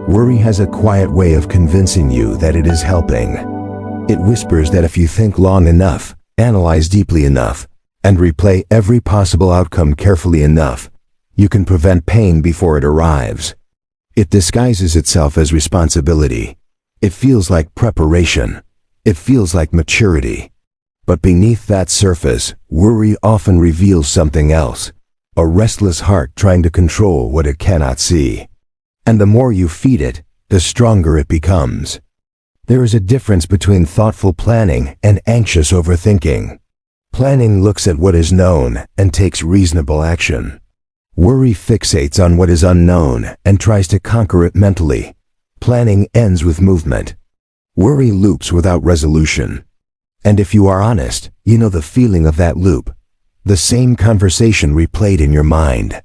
Worry has a quiet way of convincing you that it is helping. It whispers that if you think long enough, analyze deeply enough, and replay every possible outcome carefully enough, you can prevent pain before it arrives. It disguises itself as responsibility. It feels like preparation. It feels like maturity. But beneath that surface, worry often reveals something else, a restless heart trying to control what it cannot see. And the more you feed it, the stronger it becomes. There is a difference between thoughtful planning and anxious overthinking. Planning looks at what is known and takes reasonable action. Worry fixates on what is unknown and tries to conquer it mentally. Planning ends with movement. Worry loops without resolution. And if you are honest, you know the feeling of that loop. The same conversation replayed in your mind.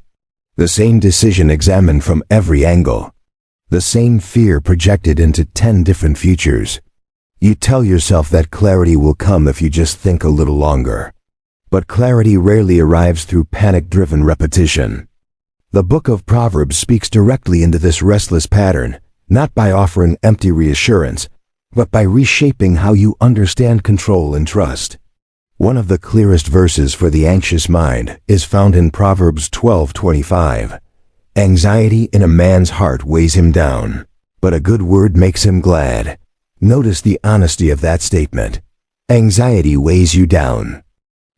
The same decision examined from every angle. The same fear projected into 10 different futures. You tell yourself that clarity will come if you just think a little longer. But clarity rarely arrives through panic-driven repetition. The Book of Proverbs speaks directly into this restless pattern, not by offering empty reassurance, but by reshaping how you understand control and trust. One of the clearest verses for the anxious mind is found in Proverbs 12:25. Anxiety in a man's heart weighs him down, but a good word makes him glad. Notice the honesty of that statement. Anxiety weighs you down.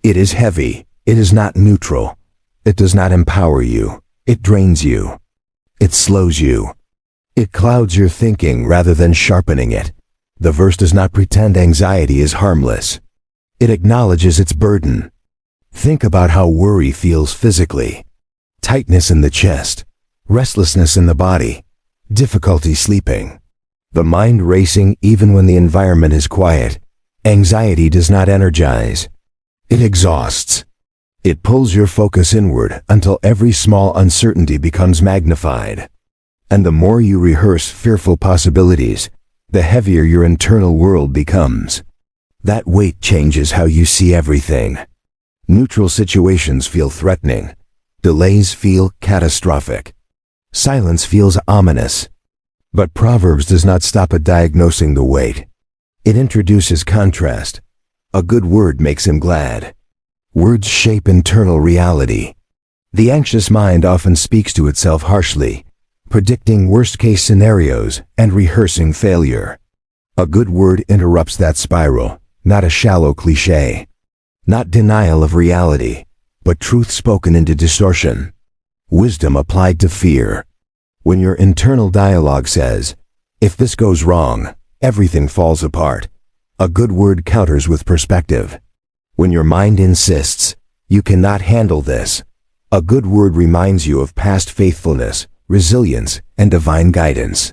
It is heavy. It is not neutral. It does not empower you. It drains you. It slows you. It clouds your thinking rather than sharpening it. The verse does not pretend anxiety is harmless. It acknowledges its burden. Think about how worry feels physically. Tightness in the chest, restlessness in the body, difficulty sleeping. The mind racing even when the environment is quiet. Anxiety does not energize. It exhausts. It pulls your focus inward until every small uncertainty becomes magnified. And the more you rehearse fearful possibilities, the heavier your internal world becomes. That weight changes how you see everything. Neutral situations feel threatening. Delays feel catastrophic. Silence feels ominous. But Proverbs does not stop at diagnosing the weight. It introduces contrast. A good word makes him glad. Words shape internal reality. The anxious mind often speaks to itself harshly, predicting worst-case scenarios and rehearsing failure. A good word interrupts that spiral, not a shallow cliché. Not denial of reality, but truth spoken into distortion. Wisdom applied to fear. When your internal dialogue says, "If this goes wrong, everything falls apart," a good word counters with perspective. When your mind insists, "You cannot handle this," a good word reminds you of past faithfulness, resilience, and divine guidance.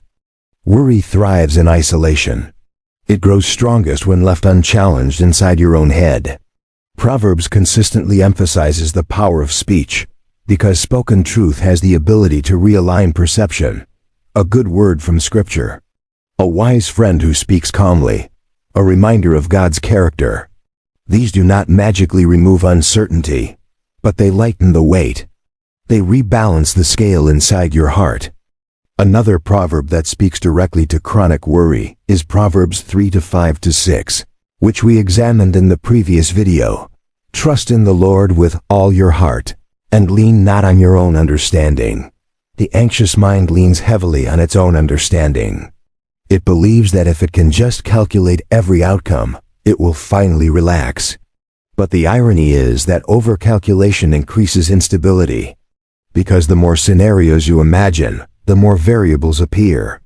Worry thrives in isolation. It grows strongest when left unchallenged inside your own head. Proverbs consistently emphasizes the power of speech, because spoken truth has the ability to realign perception. A good word from Scripture. A wise friend who speaks calmly. A reminder of God's character. These do not magically remove uncertainty, but they lighten the weight. They rebalance the scale inside your heart. Another proverb that speaks directly to chronic worry is Proverbs 3:5-6, which we examined in the previous video. Trust in the Lord with all your heart, and lean not on your own understanding. The anxious mind leans heavily on its own understanding. It believes that if it can just calculate every outcome, it will finally relax. But the irony is that overcalculation increases instability, because the more scenarios you imagine, the more variables appear.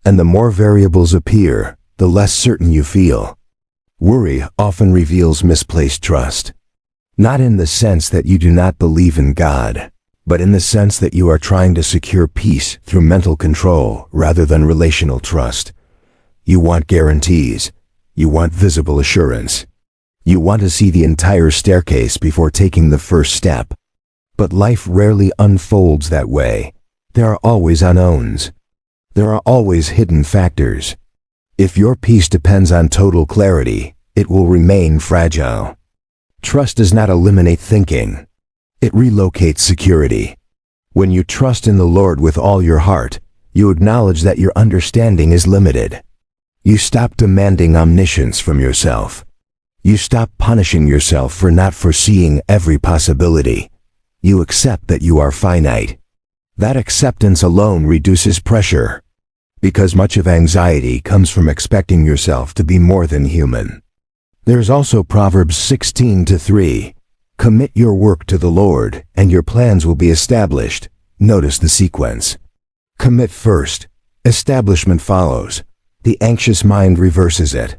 And the more variables appear, the less certain you feel. Worry often reveals misplaced trust. Not in the sense that you do not believe in God, but in the sense that you are trying to secure peace through mental control rather than relational trust. You want guarantees. You want visible assurance. You want to see the entire staircase before taking the first step. But life rarely unfolds that way. There are always unknowns. There are always hidden factors. If your peace depends on total clarity, it will remain fragile. Trust does not eliminate thinking. It relocates security. When you trust in the Lord with all your heart, You acknowledge that your understanding is limited. You stop demanding omniscience from yourself. You stop punishing yourself for not foreseeing every possibility. You accept that you are finite. That acceptance alone reduces pressure, because much of anxiety comes from expecting yourself to be more than human. There's also Proverbs 16:3. Commit your work to the Lord, and your plans will be established. Notice the sequence. Commit first. Establishment follows. The anxious mind reverses it.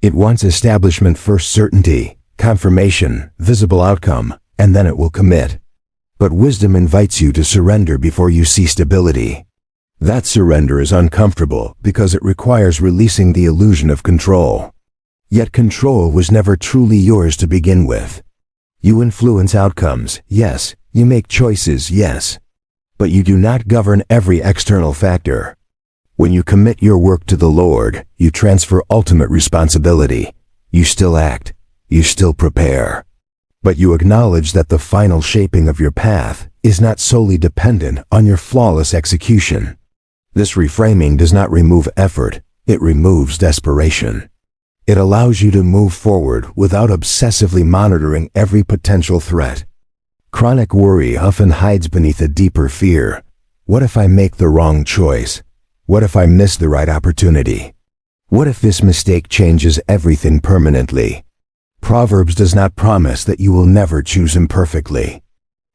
It wants establishment first, certainty, confirmation, visible outcome, and then it will commit. But wisdom invites you to surrender before you see stability. That surrender is uncomfortable because it requires releasing the illusion of control. Yet control was never truly yours to begin with. You influence outcomes, yes. You make choices, yes. But you do not govern every external factor. When you commit your work to the Lord, you transfer ultimate responsibility. You still act. You still prepare. But you acknowledge that the final shaping of your path is not solely dependent on your flawless execution. This reframing does not remove effort, it removes desperation. It allows you to move forward without obsessively monitoring every potential threat. Chronic worry often hides beneath a deeper fear. What if I make the wrong choice? What if I miss the right opportunity? What if this mistake changes everything permanently? Proverbs does not promise that you will never choose imperfectly.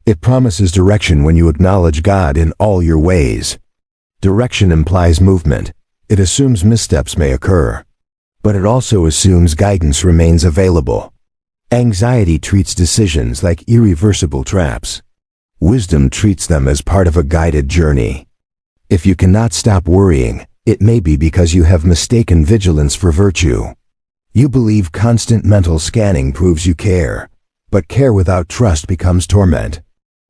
It promises direction when you acknowledge God in all your ways. Direction implies movement. It assumes missteps may occur. But it also assumes guidance remains available. Anxiety treats decisions like irreversible traps. Wisdom treats them as part of a guided journey. If you cannot stop worrying, it may be because you have mistaken vigilance for virtue. You believe constant mental scanning proves you care, but care without trust becomes torment.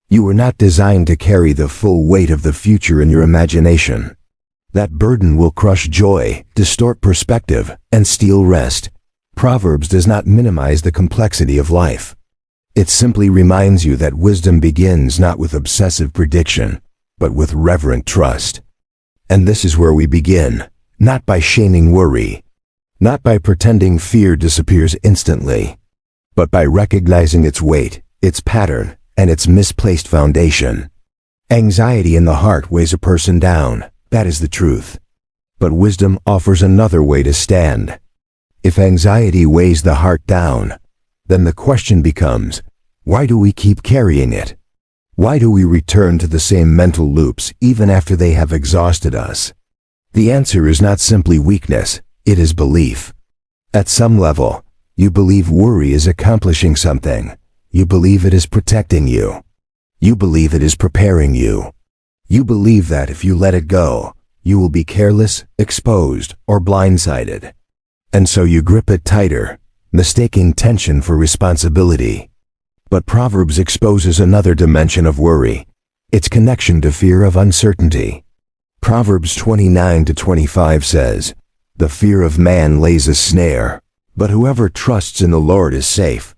You were not designed to carry the full weight of the future in your imagination. That burden will crush joy, distort perspective, and steal rest. Proverbs does not minimize the complexity of life. It simply reminds you that wisdom begins not with obsessive prediction, but with reverent trust. And this is where we begin, not by shaming worry, not by pretending fear disappears instantly, but by recognizing its weight, its pattern, and its misplaced foundation. Anxiety in the heart weighs a person down, that is the truth. But wisdom offers another way to stand. If anxiety weighs the heart down, then the question becomes, why do we keep carrying it? Why do we return to the same mental loops even after they have exhausted us? The answer is not simply weakness, it is belief. At some level, you believe worry is accomplishing something. You believe it is protecting you. You believe it is preparing you. You believe that if you let it go, you will be careless, exposed, or blindsided. And so you grip it tighter, mistaking tension for responsibility. But Proverbs exposes another dimension of worry, its connection to fear of uncertainty. Proverbs 29:25 says, "The fear of man lays a snare, but whoever trusts in the Lord is safe."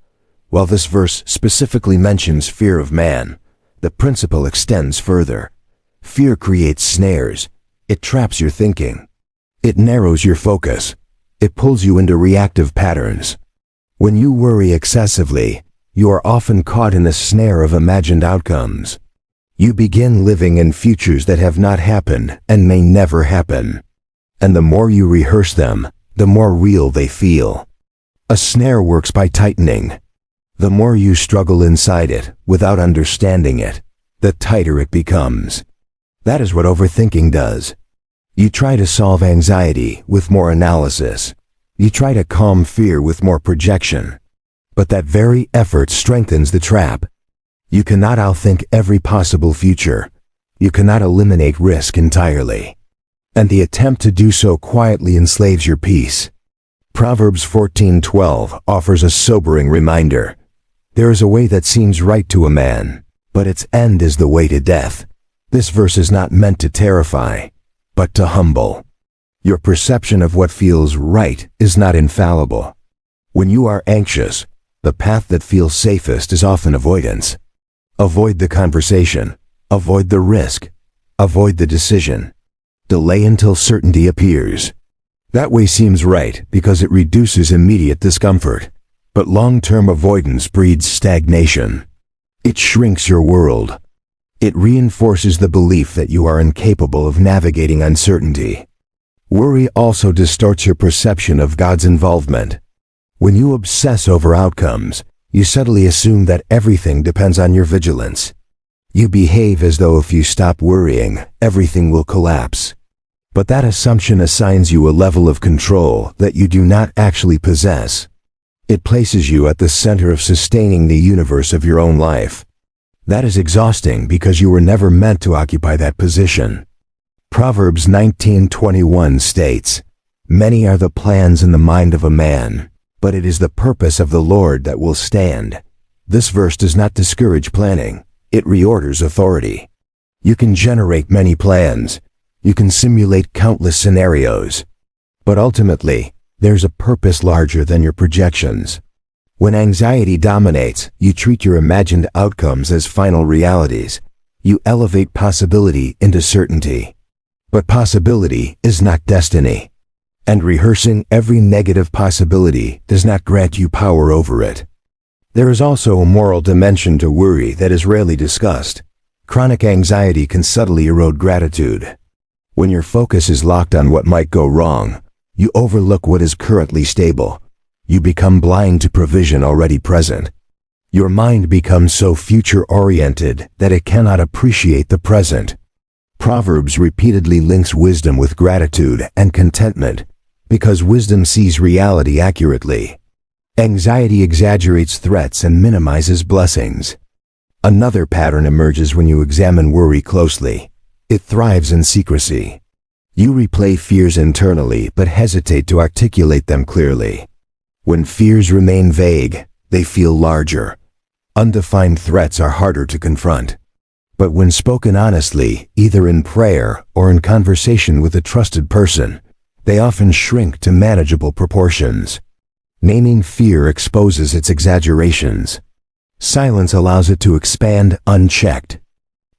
While this verse specifically mentions fear of man, the principle extends further. Fear creates snares. It traps your thinking. It narrows your focus. It pulls you into reactive patterns. When you worry excessively, you are often caught in a snare of imagined outcomes. You begin living in futures that have not happened and may never happen. And the more you rehearse them, the more real they feel. A snare works by tightening. The more you struggle inside it without understanding it, the tighter it becomes. That is what overthinking does. You try to solve anxiety with more analysis. You try to calm fear with more projection. But that very effort strengthens the trap. You cannot outthink every possible future. You cannot eliminate risk entirely. And the attempt to do so quietly enslaves your peace. Proverbs 14:12 offers a sobering reminder. There is a way that seems right to a man, but its end is the way to death. This verse is not meant to terrify, but to humble. Your perception of what feels right is not infallible. When you are anxious, the path that feels safest is often avoidance. Avoid the conversation. Avoid the risk. Avoid the decision. Delay until certainty appears. That way seems right because it reduces immediate discomfort. But long-term avoidance breeds stagnation. It shrinks your world. It reinforces the belief that you are incapable of navigating uncertainty. Worry also distorts your perception of God's involvement. When you obsess over outcomes, you subtly assume that everything depends on your vigilance. You behave as though if you stop worrying, everything will collapse. But that assumption assigns you a level of control that you do not actually possess. It places you at the center of sustaining the universe of your own life. That is exhausting because you were never meant to occupy that position. Proverbs 19:21 states, "Many are the plans in the mind of a man, but it is the purpose of the Lord that will stand." This verse does not discourage planning. It reorders authority. You can generate many plans. You can simulate countless scenarios. But ultimately, there's a purpose larger than your projections. When anxiety dominates, you treat your imagined outcomes as final realities. You elevate possibility into certainty. But possibility is not destiny. And rehearsing every negative possibility does not grant you power over it. There is also a moral dimension to worry that is rarely discussed. Chronic anxiety can subtly erode gratitude. When your focus is locked on what might go wrong, you overlook what is currently stable. You become blind to provision already present. Your mind becomes so future-oriented that it cannot appreciate the present. Proverbs repeatedly links wisdom with gratitude and contentment, because wisdom sees reality accurately. Anxiety exaggerates threats and minimizes blessings. Another pattern emerges when you examine worry closely. It thrives in secrecy. You replay fears internally but hesitate to articulate them clearly. When fears remain vague, they feel larger. Undefined threats are harder to confront. But when spoken honestly, either in prayer or in conversation with a trusted person, they often shrink to manageable proportions. Naming fear exposes its exaggerations. Silence allows it to expand unchecked.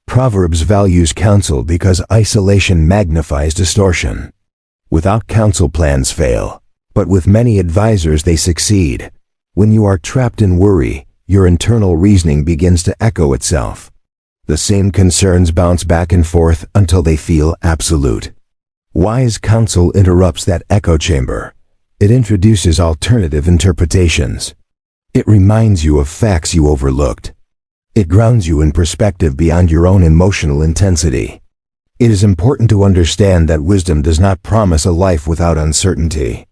Proverbs values counsel because isolation magnifies distortion. Without counsel, plans fail, but with many advisors they succeed. When you are trapped in worry, your internal reasoning begins to echo itself. The same concerns bounce back and forth until they feel absolute. Wise counsel interrupts that echo chamber. It introduces alternative interpretations. It reminds you of facts you overlooked. It grounds you in perspective beyond your own emotional intensity. It is important to understand that wisdom does not promise a life without uncertainty.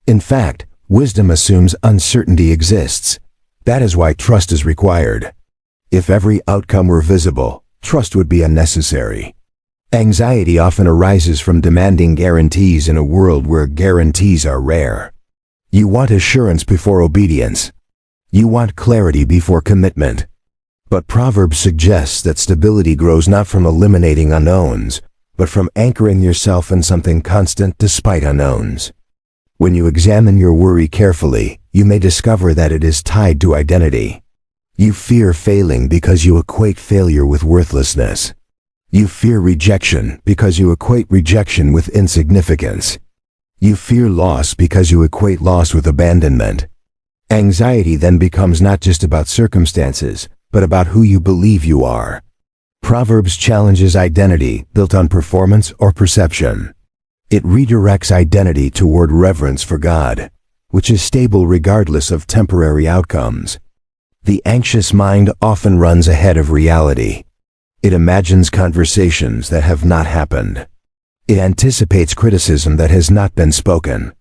In fact, wisdom assumes uncertainty exists. That is why trust is required. If every outcome were visible, trust would be unnecessary. Anxiety often arises from demanding guarantees in a world where guarantees are rare. You want assurance before obedience. You want clarity before commitment. But Proverbs suggests that stability grows not from eliminating unknowns, but from anchoring yourself in something constant despite unknowns. When you examine your worry carefully, you may discover that it is tied to identity. You fear failing because you equate failure with worthlessness. You fear rejection because you equate rejection with insignificance. You fear loss because you equate loss with abandonment. Anxiety then becomes not just about circumstances, but about who you believe you are. Proverbs challenges identity built on performance or perception. It redirects identity toward reverence for God, which is stable regardless of temporary outcomes. The anxious mind often runs ahead of reality. It imagines conversations that have not happened. It anticipates criticism that has not been spoken.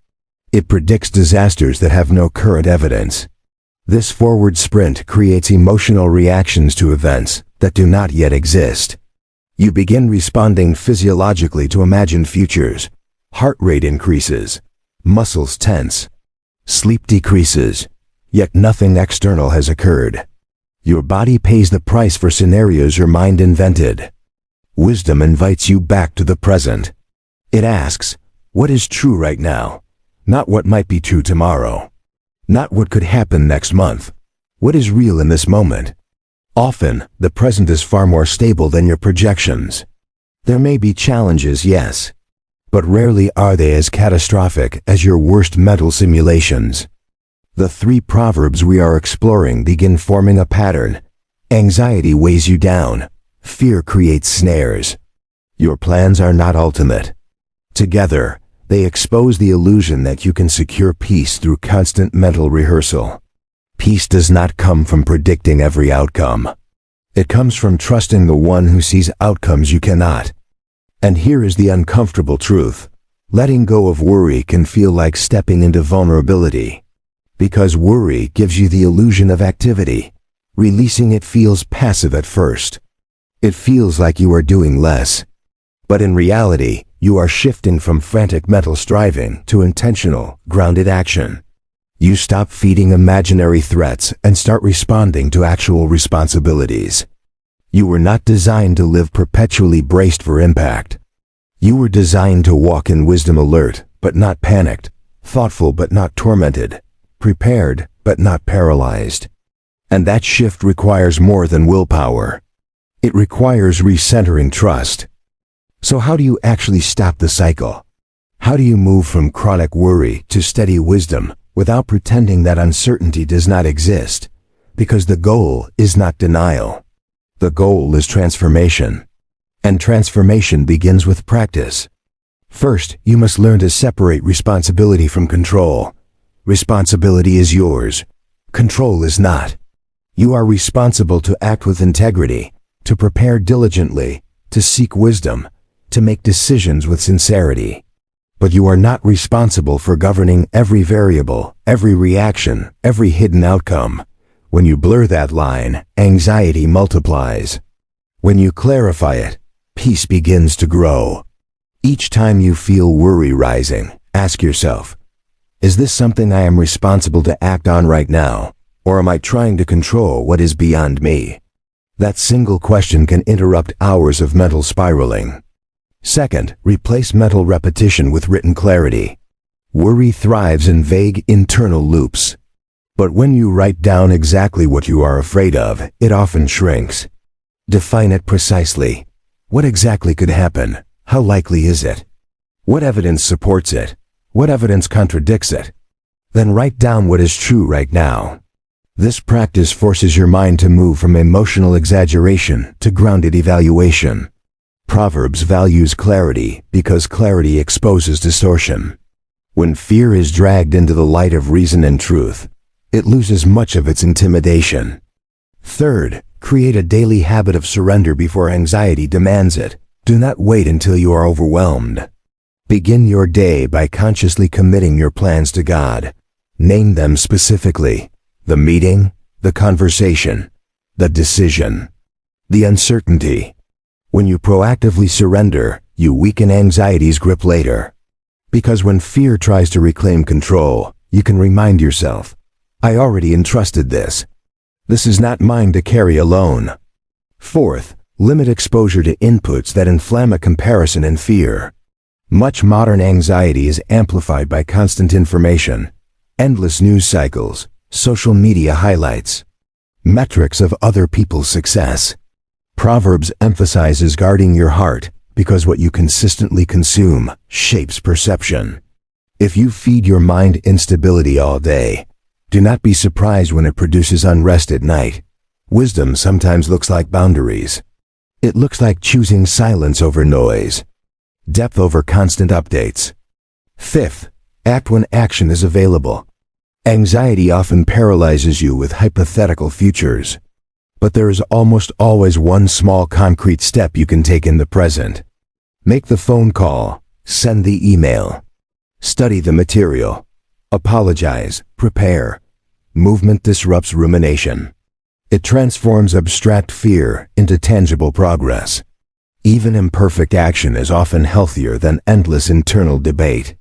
It predicts disasters that have no current evidence. This forward sprint creates emotional reactions to events that do not yet exist. You begin responding physiologically to imagined futures. Heart rate increases. Muscles tense. Sleep decreases. Yet nothing external has occurred. Your body pays the price for scenarios your mind invented. Wisdom invites you back to the present. It asks, what is true right now? Not what might be true tomorrow. Not what could happen next month. What is real in this moment? Often, the present is far more stable than your projections. There may be challenges, yes, but rarely are they as catastrophic as your worst mental simulations. The 3 proverbs we are exploring begin forming a pattern. Anxiety weighs you down. Fear creates snares. Your plans are not ultimate. Together, they expose the illusion that you can secure peace through constant mental rehearsal. Peace does not come from predicting every outcome. It comes from trusting the one who sees outcomes you cannot. And here is the uncomfortable truth. Letting go of worry can feel like stepping into vulnerability. Because worry gives you the illusion of activity. Releasing it feels passive at first. It feels like you are doing less. But in reality, you are shifting from frantic mental striving to intentional, grounded action. You stop feeding imaginary threats and start responding to actual responsibilities. You were not designed to live perpetually braced for impact. You were designed to walk in wisdom, alert but not panicked, thoughtful but not tormented, prepared but not paralyzed. And that shift requires more than willpower. It requires recentering trust. So how do you actually stop the cycle? How do you move from chronic worry to steady wisdom without pretending that uncertainty does not exist? Because the goal is not denial. The goal is transformation. And transformation begins with practice. First, you must learn to separate responsibility from control. Responsibility is yours. Control is not. You are responsible to act with integrity, to prepare diligently, to seek wisdom, to make decisions with sincerity. But you are not responsible for governing every variable, every reaction, every hidden outcome. When you blur that line, anxiety multiplies. When you clarify it, peace begins to grow. Each time you feel worry rising, ask yourself, is this something I am responsible to act on right now, or am I trying to control what is beyond me? That single question can interrupt hours of mental spiraling. Second, replace mental repetition with written clarity. Worry thrives in vague internal loops. But when you write down exactly what you are afraid of, it often shrinks. Define it precisely. What exactly could happen? How likely is it? What evidence supports it? What evidence contradicts it? Then write down what is true right now. This practice forces your mind to move from emotional exaggeration to grounded evaluation. Proverbs values clarity because clarity exposes distortion. When fear is dragged into the light of reason and truth, it loses much of its intimidation. Third, create a daily habit of surrender before anxiety demands it. Do not wait until you are overwhelmed. Begin your day by consciously committing your plans to God. Name them specifically: the meeting, the conversation, the decision, the uncertainty. When you proactively surrender, you weaken anxiety's grip later. Because when fear tries to reclaim control, you can remind yourself, I already entrusted this. This is not mine to carry alone. Fourth, limit exposure to inputs that inflame a comparison and fear. Much modern anxiety is amplified by constant information, endless news cycles, social media highlights, metrics of other people's success. Proverbs emphasizes guarding your heart because what you consistently consume shapes perception. If you feed your mind instability all day, do not be surprised when it produces unrest at night. Wisdom sometimes looks like boundaries. It looks like choosing silence over noise, depth over constant updates. Fifth, act when action is available. Anxiety often paralyzes you with hypothetical futures. But there is almost always one small concrete step you can take in the present. Make the phone call, send the email, study the material, apologize, prepare. Movement disrupts rumination. It transforms abstract fear into tangible progress. Even imperfect action is often healthier than endless internal debate.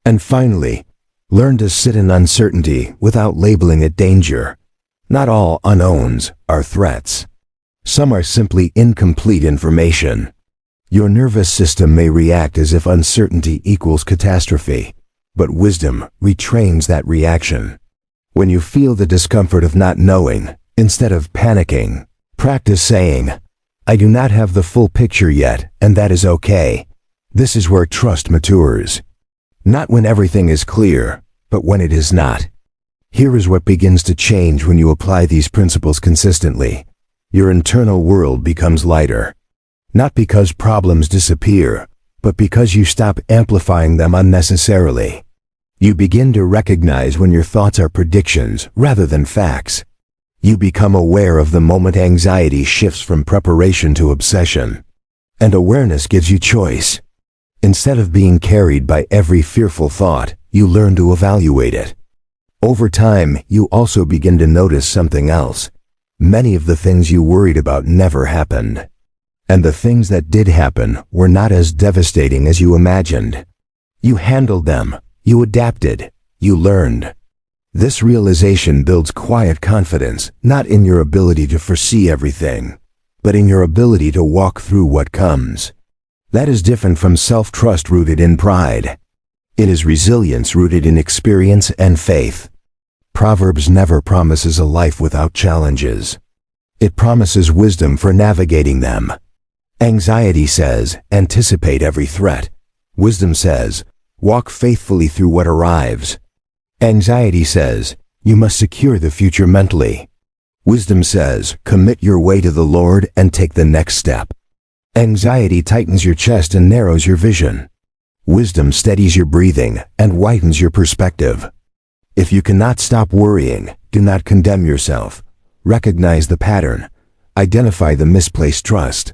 And finally, learn to sit in uncertainty without labeling it danger. Not all unknowns are threats. Some are simply incomplete information. Your nervous system may react as if uncertainty equals catastrophe, but wisdom retrains that reaction. When you feel the discomfort of not knowing, instead of panicking, practice saying, I do not have the full picture yet, and that is okay. This is where trust matures. Not when everything is clear, but when it is not. Here is what begins to change when you apply these principles consistently. Your internal world becomes lighter. Not because problems disappear, but because you stop amplifying them unnecessarily. You begin to recognize when your thoughts are predictions rather than facts. You become aware of the moment anxiety shifts from preparation to obsession. And awareness gives you choice. Instead of being carried by every fearful thought, you learn to evaluate it. Over time, you also begin to notice something else. Many of the things you worried about never happened. And the things that did happen were not as devastating as you imagined. You handled them, you adapted, you learned. This realization builds quiet confidence, not in your ability to foresee everything, but in your ability to walk through what comes. That is different from self-trust rooted in pride. It is resilience rooted in experience and faith. Proverbs never promises a life without challenges. It promises wisdom for navigating them. Anxiety says, anticipate every threat. Wisdom says, walk faithfully through what arrives. Anxiety says, you must secure the future mentally. Wisdom says, commit your way to the Lord and take the next step. Anxiety tightens your chest and narrows your vision. Wisdom steadies your breathing and widens your perspective. If you cannot stop worrying, do not condemn yourself. Recognize the pattern. Identify the misplaced trust.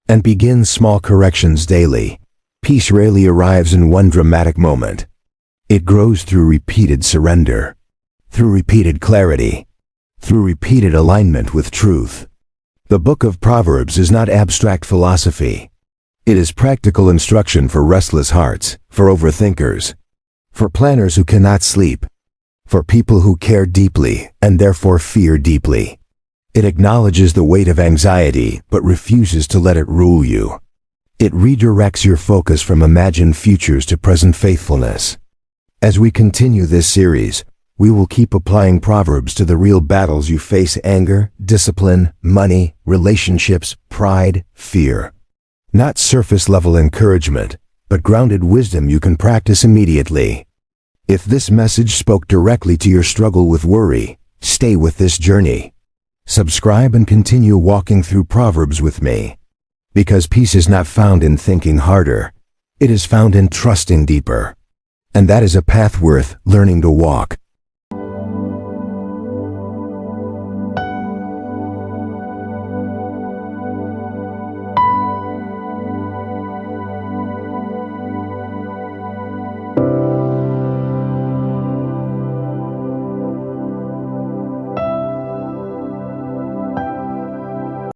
And begin small corrections daily. Peace rarely arrives in one dramatic moment. It grows through repeated surrender, through repeated clarity, through repeated alignment with truth. The Book of Proverbs is not abstract philosophy. It is practical instruction for restless hearts, for overthinkers, for planners who cannot sleep, for people who care deeply and therefore fear deeply. It acknowledges the weight of anxiety but refuses to let it rule you. It redirects your focus from imagined futures to present faithfulness. As we continue this series, we will keep applying Proverbs to the real battles you face: anger, discipline, money, relationships, pride, fear. Not surface-level encouragement, but grounded wisdom you can practice immediately. If this message spoke directly to your struggle with worry, stay with this journey. Subscribe and continue walking through Proverbs with me. Because peace is not found in thinking harder. It is found in trusting deeper. And that is a path worth learning to walk.